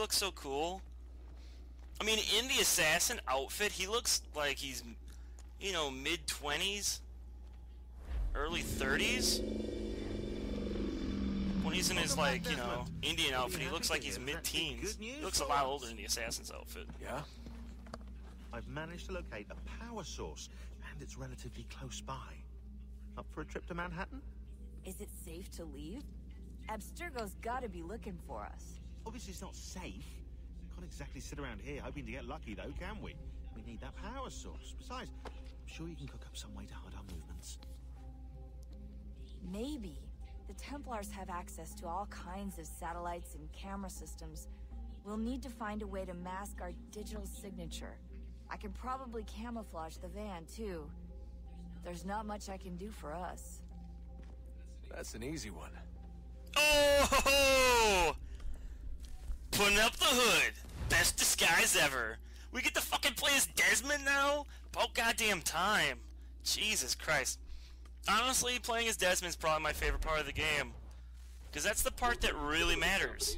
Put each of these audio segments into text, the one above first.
looks so cool. I mean, in the assassin outfit, he looks like he's, you know, mid-20s, early 30s. When he's in his, like, you know, Indian outfit, he looks like he's mid-teens. He looks a lot older in the assassin's outfit. Yeah? I've managed to locate a power source, and it's relatively close by. Up for a trip to Manhattan? Is it safe to leave? Abstergo's gotta be looking for us. Obviously it's not safe. Can't exactly sit around here hoping to get lucky, though, can we? We need that power source. Besides, I'm sure you can cook up some way to hide our movements. Maybe. The Templars have access to all kinds of satellites and camera systems. We'll need to find a way to mask our digital signature. I can probably camouflage the van, too. There's not much I can do for us. That's an easy one. Oh! Ho, ho! Putting up the hood! Best disguise ever! We get to fucking play as Desmond now? About goddamn time! Jesus Christ. Honestly, playing as Desmond is probably my favorite part of the game. Because that's the part that really matters.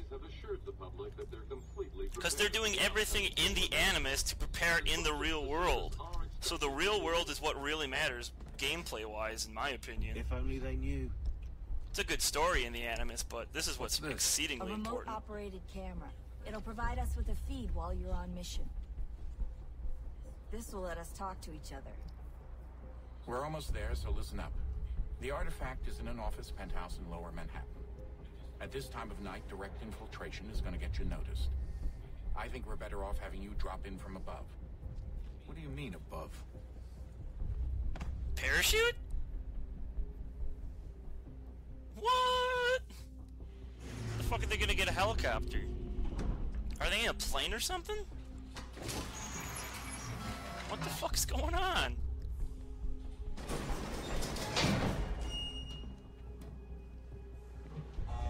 Because they're doing everything in the Animus to prepare it in the real world. So the real world is what really matters, gameplay-wise, in my opinion. If only they knew. It's a good story in the Animus, but this is what's this? exceedingly A important. remote-operated camera. It'll provide us with a feed while you're on mission. This will let us talk to each other. We're almost there, so listen up. The artifact is in an office penthouse in Lower Manhattan. At this time of night, direct infiltration is going to get you noticed. I think we're better off having you drop in from above. What do you mean, above? Parachute? What? The fuck are they gonna get a helicopter? Are they in a plane or something? What the fuck is going on? Can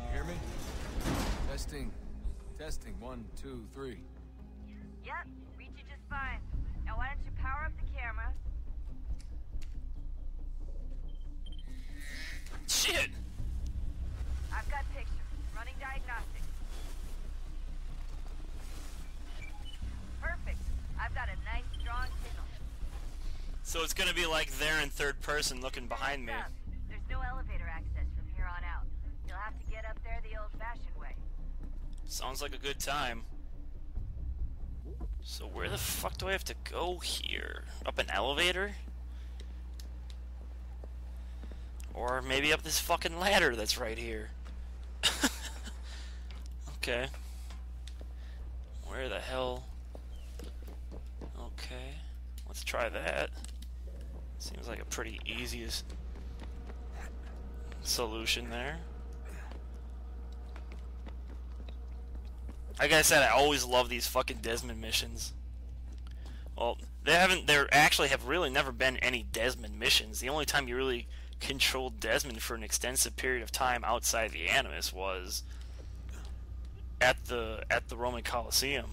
you hear me? Testing. Testing. 1, 2, 3. Yep, read you just fine. Now why don't you power up the camera? Shit! I've got pictures. Running diagnostics. Perfect. I've got a nice, strong signal. So it's gonna be like they're in third person looking behind me. There's no elevator access from here on out. You'll have to get up there the old-fashioned way. Sounds like a good time. So where the fuck do I have to go here? Up an elevator? Or maybe up this fucking ladder that's right here. Okay. Where the hell? Okay. Let's try that. Seems like a pretty easiest solution there. Like I said, I always love these fucking Desmond missions. Well, there actually have really never been any Desmond missions. The only time you really controlled Desmond for an extensive period of time outside the Animus was at the Roman Colosseum.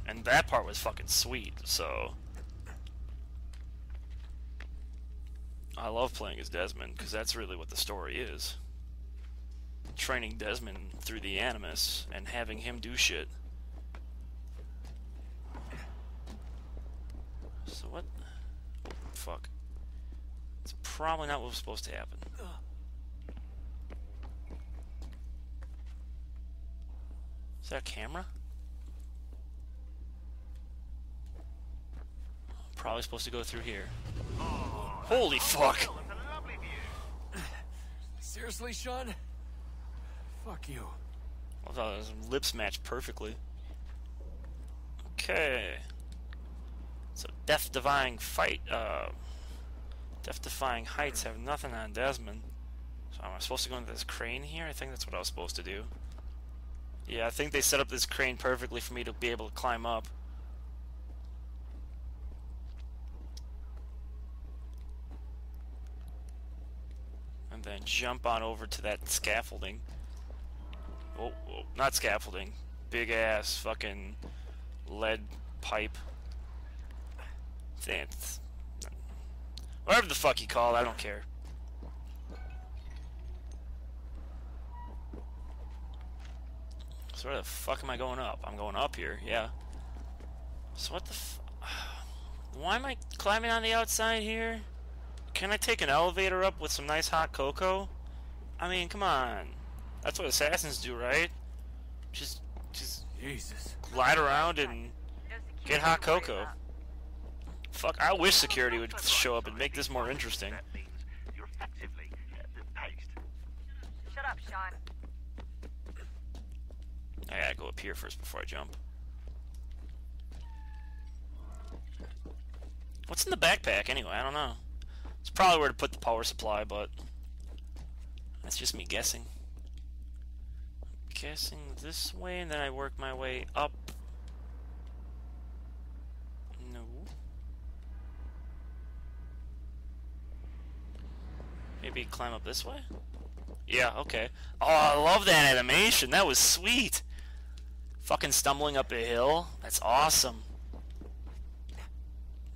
And that part was fucking sweet, so I love playing as Desmond, because that's really what the story is. Training Desmond through the Animus and having him do shit. So what? Oh, fuck. It's probably not what was supposed to happen. Is that a camera? Probably supposed to go through here. Holy fuck! Seriously, Sean? Fuck you. I thought those lips matched perfectly. Okay. So death-defying fight. Death-defying heights have nothing on Desmond. So am I supposed to go into this crane here? I think that's what I was supposed to do. Yeah, I think they set up this crane perfectly for me to be able to climb up. And then jump on over to that scaffolding. Oh, not scaffolding. Big ass fucking lead pipe. Whatever the fuck you call it, I don't care. So where the fuck am I going up? I'm going up here, yeah. So what the why am I climbing on the outside here? Can I take an elevator up with some nice hot cocoa? I mean, come on. That's what assassins do, right? Just Jesus. glide around and get hot cocoa. Fuck, I wish security would show up and make this more interesting. That means you're effectively paced. Shut up, Sean. I gotta go up here first before I jump. What's in the backpack anyway? I don't know. It's probably where to put the power supply, but that's just me guessing. Guessing this way, and then I work my way up. No. Maybe climb up this way? Yeah, okay. Oh, I love that animation. That was sweet. Fucking stumbling up a hill. That's awesome.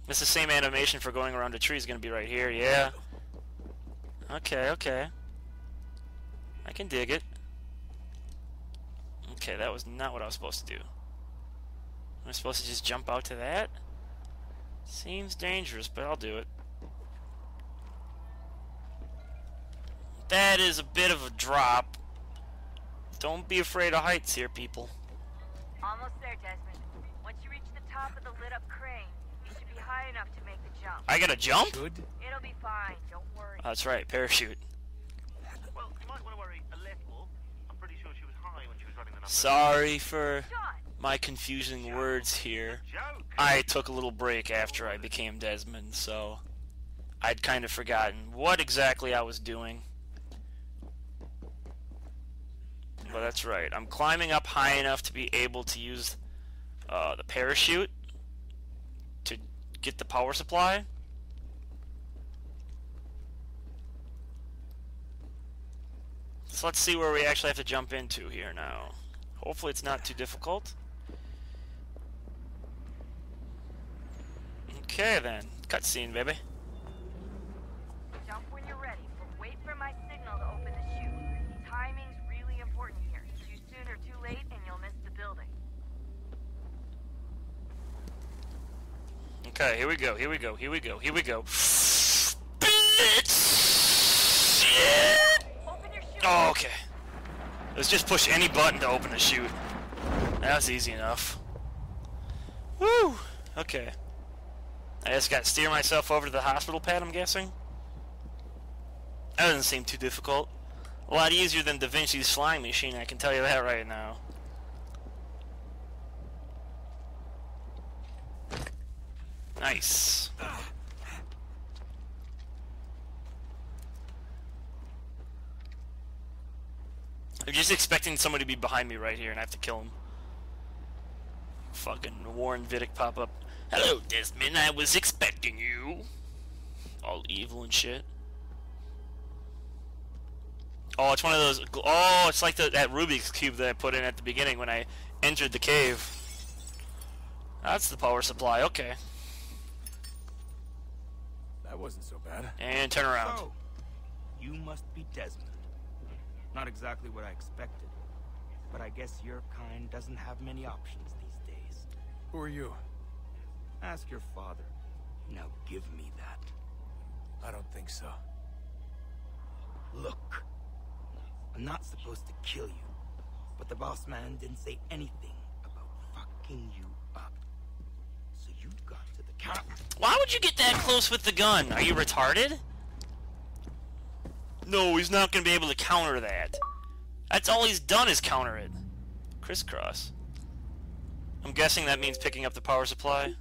It's the same animation for going around a tree is going to be right here, yeah. Okay, okay. I can dig it. Okay, that was not what I was supposed to do. Am I supposed to just jump out to that? Seems dangerous, but I'll do it. That is a bit of a drop. Don't be afraid of heights here, people. Almost there, Desmond. Once you reach the top of the lit-up crane, you should be high enough to make the jump. I gotta jump? Should? It'll be fine, don't worry. That's right, parachute. Well, you might want to worry a little. I'm pretty sure she was high when she was running the numbers. Sorry for Sean! my confusing words here. Joke. I took a little break after I became Desmond, so I'd kind of forgotten what exactly I was doing. But that's right. I'm climbing up high enough to be able to use the parachute to get the power supply. So let's see where we actually have to jump into here now. Hopefully it's not too difficult. Okay then. Cutscene, baby. Jump when you're ready, but wait for my signal to open the chute. Timing's really important here. Too soon or too late and you'll miss the building. Okay, here we go, here we go, here we go, here we go. Blitz! Yeah! Open your chute! Oh, okay. Let's just push any button to open the chute. That was easy enough. Woo! Okay. I just gotta steer myself over to the hospital pad, I'm guessing. That doesn't seem too difficult. A lot easier than Da Vinci's flying machine, I can tell you that right now. Nice. I'm just expecting somebody to be behind me right here and I have to kill him. Fucking Warren Vidic pop up. Hello, Desmond, I was expecting you. All evil and shit. Oh, it's one of those... Oh, it's like that Rubik's Cube that I put in at the beginning when I entered the cave. That's the power supply, okay. That wasn't so bad. And turn around. So, you must be Desmond. Not exactly what I expected, but I guess your kind doesn't have many options these days. Who are you? Ask your father. Now give me that. I don't think so. Look, I'm not supposed to kill you, but the boss man didn't say anything about fucking you up. So you got to the counter. Why would you get that close with the gun? Are you retarded? No, he's not going to be able to counter that. That's all he's done is counter it. Crisscross. I'm guessing that means picking up the power supply.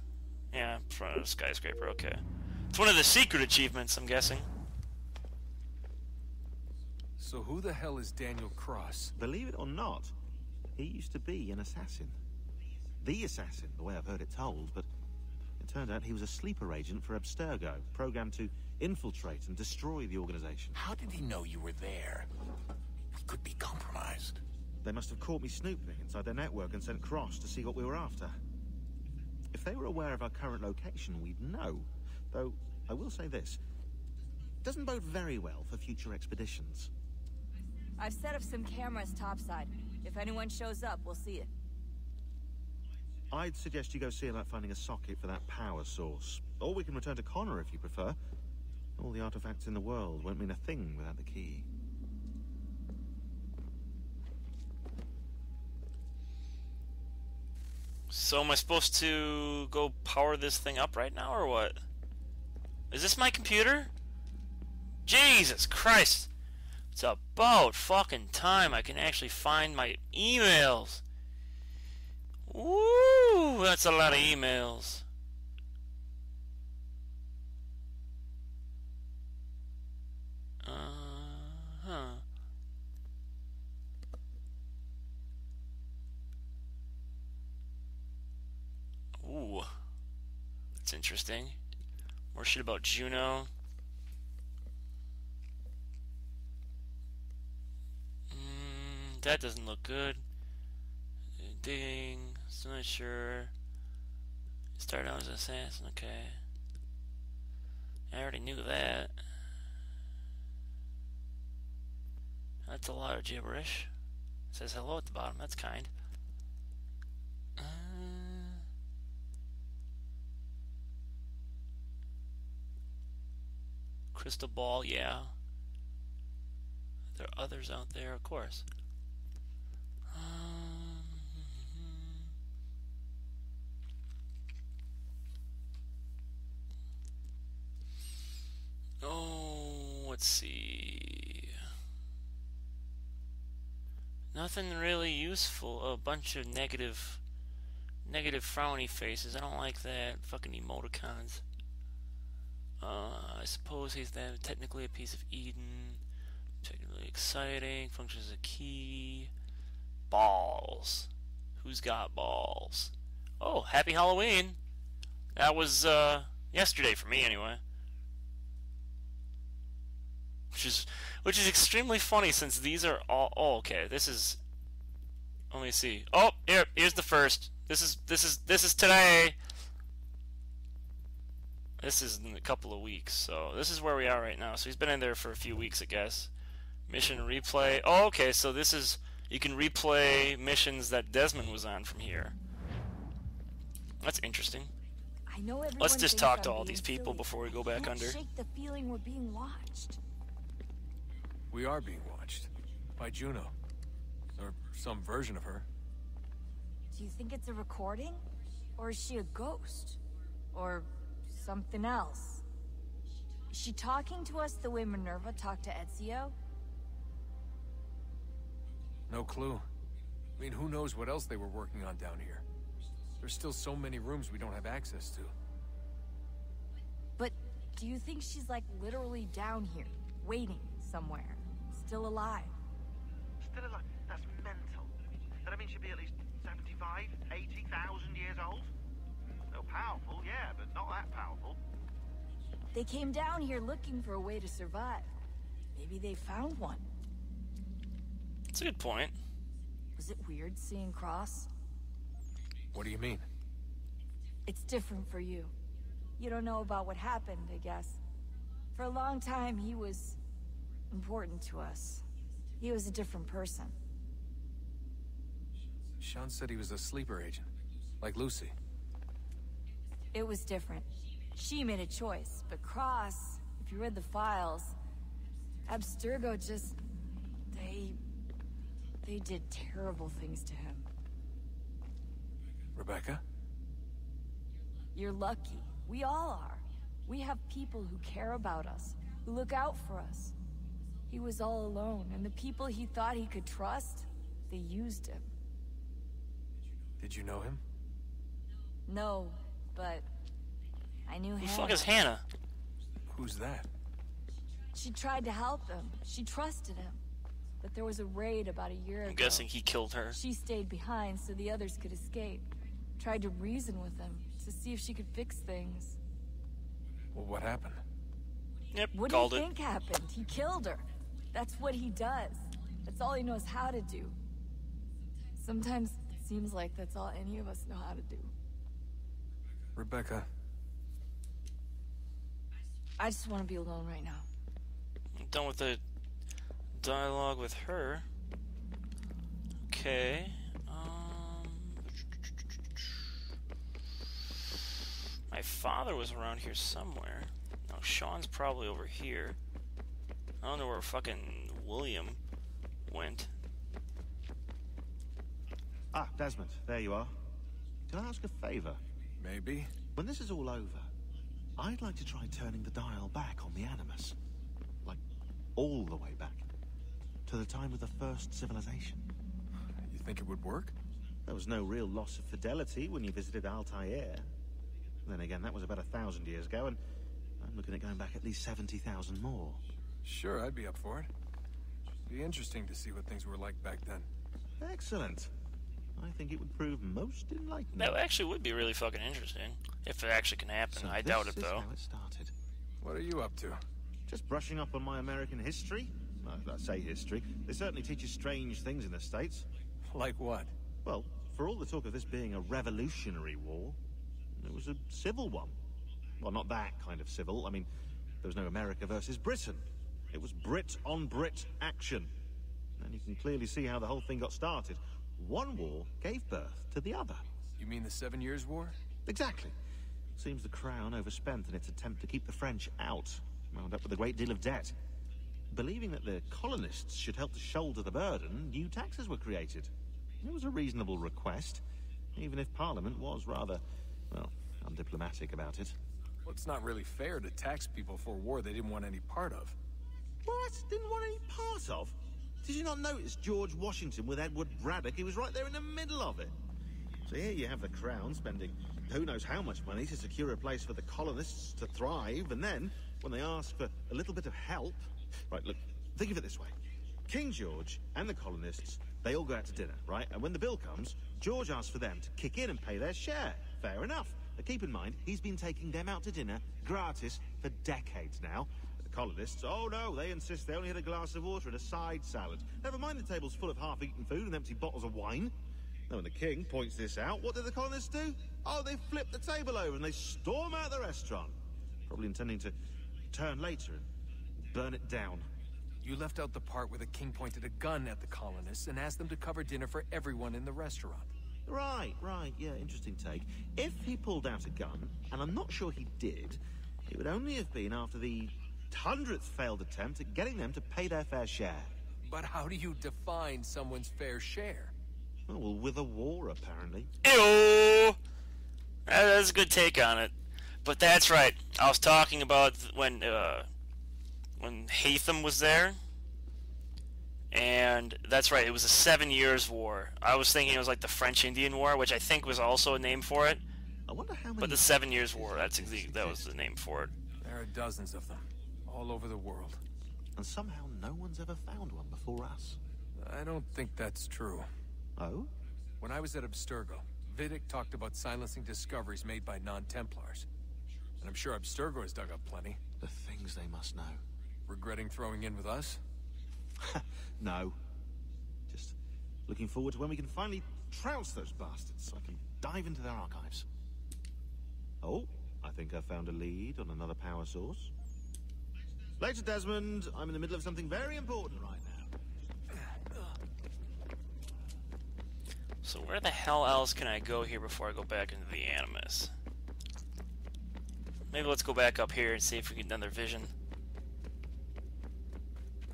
Yeah, in front of the skyscraper, okay. It's one of the secret achievements, I'm guessing. So who the hell is Daniel Cross? Believe it or not, he used to be an assassin. The assassin, the way I've heard it told, but it turned out he was a sleeper agent for Abstergo, programmed to infiltrate and destroy the organization. How did he know you were there? We could be compromised. They must have caught me snooping inside their network and sent Cross to see what we were after. If they were aware of our current location, we'd know. Though, I will say this. Doesn't bode very well for future expeditions. I've set up some cameras topside. If anyone shows up, we'll see it. I'd suggest you go see about finding a socket for that power source. Or we can return to Connor if you prefer. All the artifacts in the world won't mean a thing without the key. So am I supposed to go power this thing up right now, or what? Is this my computer? Jesus Christ! It's about fucking time I can actually find my emails. Woo! That's a lot of emails. Ooh. That's interesting. More shit about Juno. That doesn't look good. Digging. Still not sure. Started out as an assassin. Okay. I already knew that. That's a lot of gibberish. It says hello at the bottom. That's kind. Crystal ball, yeah. There are others out there, of course. Oh, let's see. Nothing really useful. A bunch of negative frowny faces. I don't like that. Fucking emoticons. I suppose he's technically a piece of Eden. Technically exciting. Functions as a key. Balls. Who's got balls? Oh, happy Halloween. That was yesterday for me anyway. Which is extremely funny since these are all. Oh, okay. This is. Let me see. Oh, here's the first. This is today. This is in a couple of weeks, so this is where we are right now. So he's been in there for a few weeks, I guess. Mission replay. Oh, okay. So this is, you can replay missions that Desmond was on from here. That's interesting. I know everyone Let's just thinks talk I'm to all being these people silly, before we go but I back can't under. shake the feeling we're being watched. We are being watched. By Juno. Or some version of her. Do you think it's a recording? Or is she a ghost? Or something else? Is she talking to us the way Minerva talked to Ezio? No clue. I mean, who knows what else they were working on down here? There's still so many rooms we don't have access to. But do you think she's like literally down here, waiting somewhere, still alive? Still alive? That's mental. That means she'd be at least 75, 80,000 years old? So powerful, yeah, but not that powerful. They came down here looking for a way to survive. Maybe they found one. That's a good point. Was it weird seeing Cross? What do you mean? It's different for you. You don't know about what happened, I guess. For a long time, he was important to us. He was a different person. Sean said he was a sleeper agent. Like Lucy. It was different. She made a choice, but Cross, if you read the files, Abstergo just... They did terrible things to him. Rebecca? You're lucky. We all are. We have people who care about us, who look out for us. He was all alone, and the people he thought he could trust, they used him. Did you know him? No, but I knew Who the him. fuck is Hannah? Who's that? She tried to help him. She trusted him. But there was a raid about a year ago. I'm guessing he killed her. She stayed behind so the others could escape. Tried to reason with him to see if she could fix things. Well, what happened? Yep, What do called you it. think happened? He killed her. That's what he does. That's all he knows how to do. Sometimes it seems like that's all any of us know how to do. Rebecca. I just want to be alone right now. I'm done with the dialogue with her. Okay. My father was around here somewhere. No, Sean's probably over here. I don't know where fucking William went. Ah, Desmond, there you are. Can I ask a favor? Maybe. When this is all over, I'd like to try turning the dial back on the Animus. Like, all the way back. To the time of the first civilization. You think it would work? There was no real loss of fidelity when you visited Altair. Then again, that was about 1,000 years ago, and I'm looking at going back at least 70,000 more. Sure, I'd be up for it. Be interesting to see what things were like back then. Excellent. I think it would prove most enlightening. That actually would be really fucking interesting. If it actually can happen. So I doubt it, this is though. how it started. What are you up to? Just brushing up on my American history. Well, I say history. They certainly teach you strange things in the States. Like what? Well, for all the talk of this being a revolutionary war, it was a civil one. Well, not that kind of civil. I mean, there was no America versus Britain. It was Brit on Brit action. And you can clearly see how the whole thing got started. One war gave birth to the other. You mean the 7 Years' War? Exactly. Seems the Crown overspent in its attempt to keep the French out. Wound up with a great deal of debt. Believing that the colonists should help to shoulder the burden, new taxes were created. It was a reasonable request, even if Parliament was rather, well, undiplomatic about it. Well, it's not really fair to tax people for a war they didn't want any part of. What? Didn't want any part of? Did you not notice George Washington with Edward Braddock? He was right there in the middle of it. So here you have the Crown spending who knows how much money to secure a place for the colonists to thrive, and then, when they ask for a little bit of help... Right, look, think of it this way. King George and the colonists, they all go out to dinner, right? And when the bill comes, George asks for them to kick in and pay their share. Fair enough. But keep in mind, he's been taking them out to dinner gratis for decades now. The colonists, oh no, they insist they only had a glass of water and a side salad. Never mind the table's full of half-eaten food and empty bottles of wine. Now, when the king points this out, what do the colonists do? Oh, they flip the table over and they storm out the restaurant. Probably intending to return later and burn it down. You left out the part where the king pointed a gun at the colonists and asked them to cover dinner for everyone in the restaurant. Right, yeah, interesting take. If he pulled out a gun, and I'm not sure he did, it would only have been after the 100th failed attempt at getting them to pay their fair share. But how do you define someone's fair share? Oh, well, with a war, apparently. Ew! That's a good take on it. But that's right. I was talking about when Hatham was there. And that's right, it was a 7 Years' War. I was thinking it was like the French-Indian War, which I think was also a name for it. I wonder how many... But the 7 Years' War, that was the name for it. There are dozens of them, all over the world. And somehow no one's ever found one before us. I don't think that's true. Oh? When I was at Abstergo, Vidic talked about silencing discoveries made by non-Templars. And I'm sure Abstergo has dug up plenty. The things they must know. Regretting throwing in with us? No. Just looking forward to when we can finally trounce those bastards so I can dive into their archives. Oh, I think I found a lead on another power source. Later, Desmond. I'm in the middle of something very important right now. So where the hell else can I go here before I go back into the Animus? Maybe let's go back up here and see if we get another vision.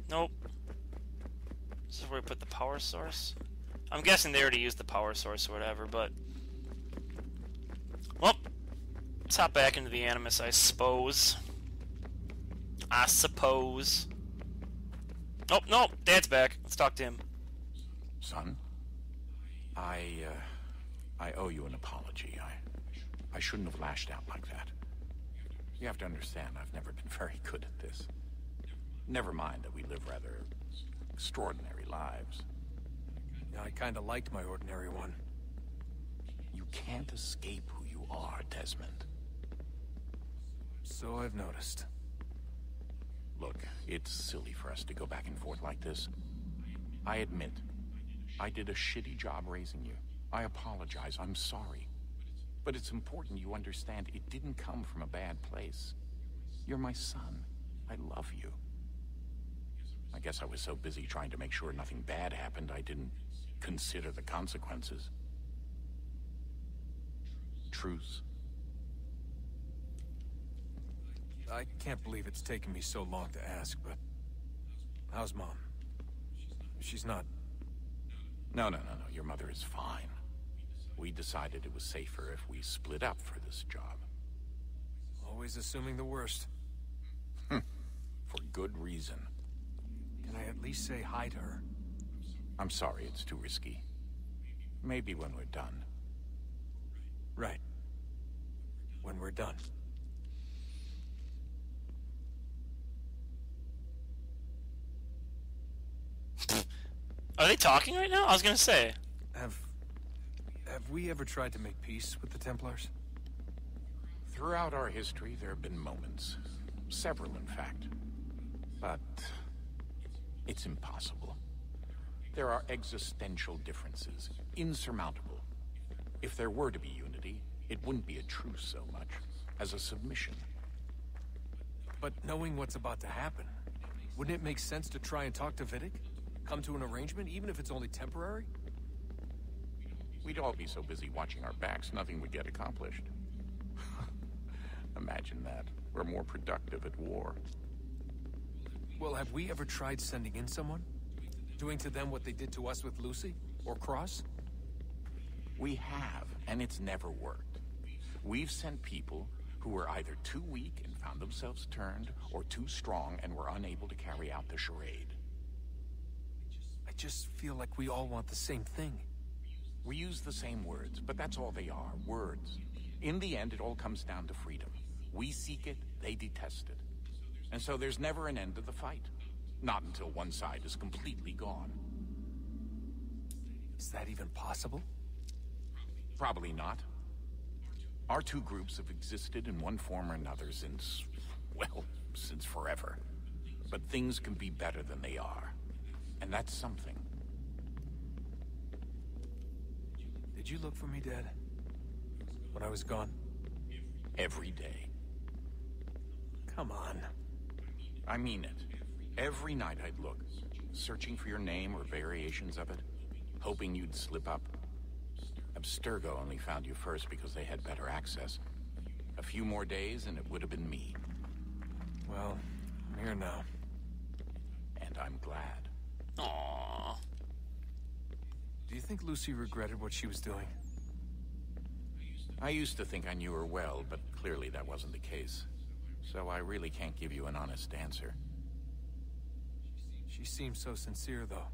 Nope. This is where we put the power source. I'm guessing they already used the power source or whatever, but... Well, let's hop back into the Animus, I suppose. Oh, no, Dad's back. Let's talk to him. Son, I owe you an apology. I shouldn't have lashed out like that. You have to understand, I've never been very good at this. Never mind that we live rather extraordinary lives. Yeah, I kinda liked my ordinary one. You can't escape who you are, Desmond. So I've noticed. Look, it's silly for us to go back and forth like this. I admit, I did a shitty job raising you. I apologize, I'm sorry. But it's important you understand it didn't come from a bad place. You're my son. I love you. I guess I was so busy trying to make sure nothing bad happened, I didn't consider the consequences. Truce. I can't believe it's taken me so long to ask, but... how's Mom? She's not... No. Your mother is fine. We decided it was safer if we split up for this job. Always assuming the worst. For good reason. Can I at least say hi to her? I'm sorry, it's too risky. Maybe when we're done. Right. When we're done. Are they talking right now? I was gonna say. Have we ever tried to make peace with the Templars? Throughout our history, there have been moments. Several, in fact. But... it's impossible. There are existential differences, insurmountable. If there were to be unity, it wouldn't be a truce so much as a submission. But knowing what's about to happen, wouldn't it make sense to try and talk to Vidic? Come to an arrangement, even if it's only temporary? We'd all be so busy watching our backs, nothing would get accomplished. Imagine that. We're more productive at war. Well, have we ever tried sending in someone? Doing to them what they did to us with Lucy? Or Cross? We have, and it's never worked. We've sent people who were either too weak and found themselves turned, or too strong and were unable to carry out the charade. I just feel like we all want the same thing. We use the same words, but that's all they are, words. In the end, it all comes down to freedom. We seek it, they detest it. And so there's never an end to the fight. Not until one side is completely gone. Is that even possible? Probably not. Our two groups have existed in one form or another since, well, since forever. But things can be better than they are. And that's something. Did you look for me, Dad? When I was gone? Every day. Come on. I mean it. Every night I'd look, searching for your name or variations of it, hoping you'd slip up. Abstergo only found you first because they had better access. A few more days and it would have been me. Well, I'm here now. And I'm glad. Aww. Do you think Lucy regretted what she was doing? I used to think I knew her well, but clearly that wasn't the case. So I really can't give you an honest answer. She seemed so sincere, though.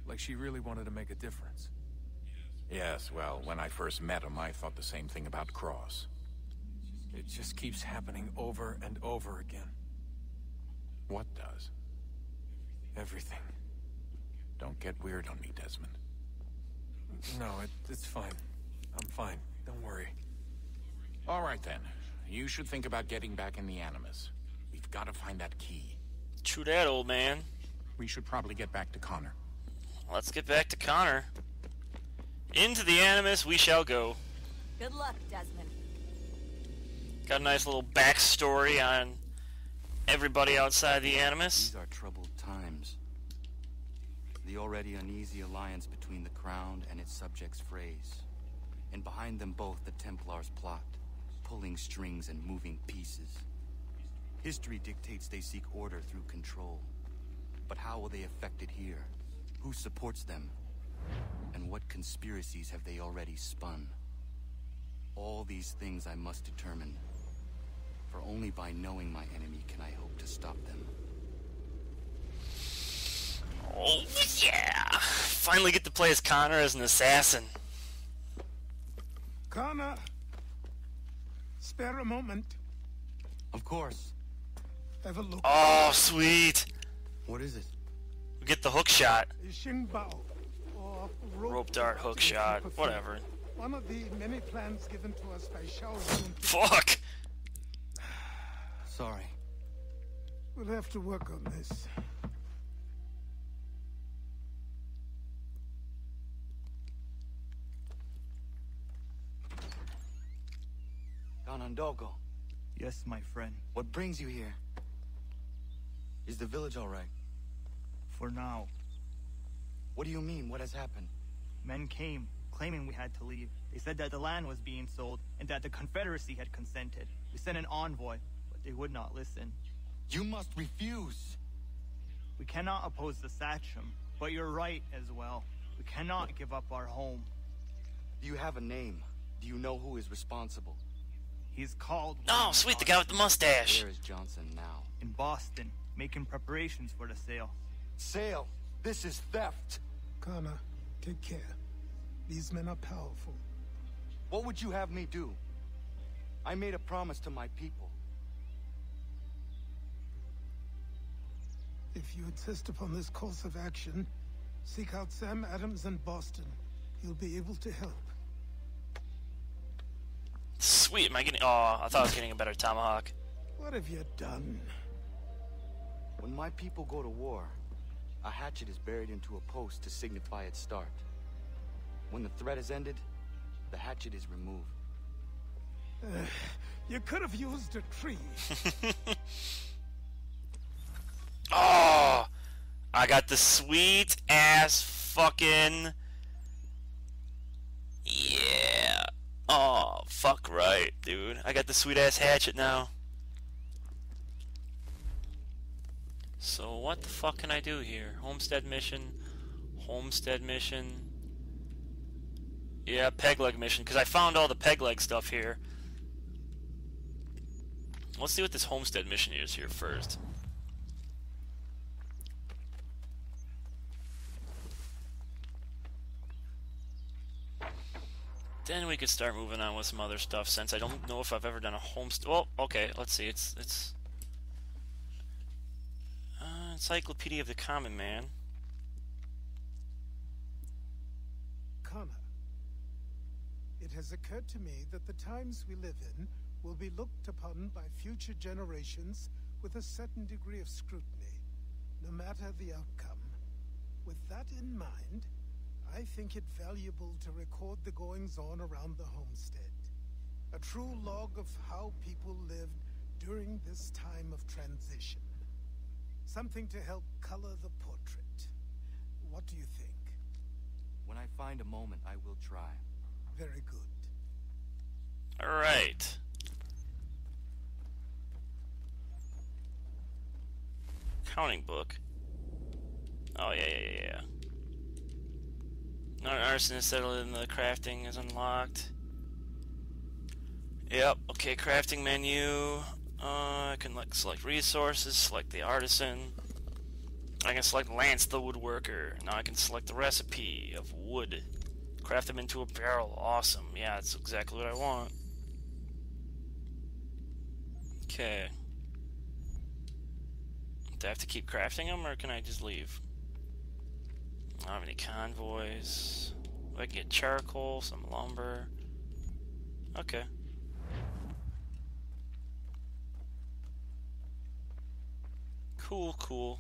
Like she really wanted to make a difference. Yes, well, when I first met him, I thought the same thing about Cross. It just keeps happening over and over again. What does? Everything. Don't get weird on me, Desmond. No, it's fine. I'm fine. Don't worry. All right, then. You should think about getting back in the Animus. We've got to find that key. True that, old man. We should probably get back to Connor. Let's get back to Connor. Into the Animus we shall go. Good luck, Desmond. Got a nice little backstory on everybody outside the Animus. These are troubled times. The already uneasy alliance between the Crown and its subjects frays. And behind them both the Templars plot, pulling strings and moving pieces. History dictates they seek order through control. But how will they affect it here? Who supports them? And what conspiracies have they already spun? All these things I must determine. For only by knowing my enemy can I hope to stop them. Oh, yeah! Finally get to play as Connor as an assassin. Connor, spare a moment. Of course. Have a look. Oh, sweet! What is it? We get the hook shot. Xingbao, or Rope dart, hook shot, whatever. One of the many plans given to us by Shao Yun. Fuck! Sorry. We'll have to work on this. Ganondogo, Yes, my friend. what brings you here? Is the village all right? For now. What do you mean? What has happened? Men came, claiming we had to leave. They said that the land was being sold, and that the Confederacy had consented. We sent an envoy, but they would not listen. You must refuse! We cannot oppose the Sachem, but you're right as well. We cannot give up our home. Do you have a name? Do you know who is responsible? He's called... Oh, sweet, the guy with the mustache. Where is Johnson now? In Boston, making preparations for the sale. Sale! This is theft! Connor, take care. These men are powerful. What would you have me do? I made a promise to my people. If you insist upon this course of action, seek out Sam Adams in Boston. He'll be able to help. Sweet, am I getting... Oh, I thought I was getting a better tomahawk. What have you done? When my people go to war, a hatchet is buried into a post to signify its start. When the threat is ended, the hatchet is removed. You could have used a tree. Oh! I got the sweet ass fucking... Yeah. Oh, fuck right, dude. I got the sweet ass hatchet now. So what the fuck can I do here? Homestead mission. Homestead mission. Yeah, peg leg mission, because I found all the peg leg stuff here. Let's see what this homestead mission is here first. Then we could start moving on with some other stuff, since I don't know if I've ever done a homestead. Well, okay, let's see. It's Encyclopedia of the Common Man. Connor, it has occurred to me that the times we live in will be looked upon by future generations with a certain degree of scrutiny, no matter the outcome. With that in mind, I think it valuable to record the goings-on around the homestead. A true log of how people lived during this time of transition. Something to help color the portrait. What do you think? When I find a moment, I will try. Very good. Alright. Counting book. Oh, yeah. Arson is settled in the crafting is unlocked. Yep, okay, crafting menu. I can select resources, select the artisan. I can select Lance the woodworker. Now I can select the recipe of wood. Craft them into a barrel. Awesome. Yeah, that's exactly what I want. Okay. Do I have to keep crafting them, or can I just leave? I don't have any convoys. I can get charcoal, some lumber. Okay. Cool.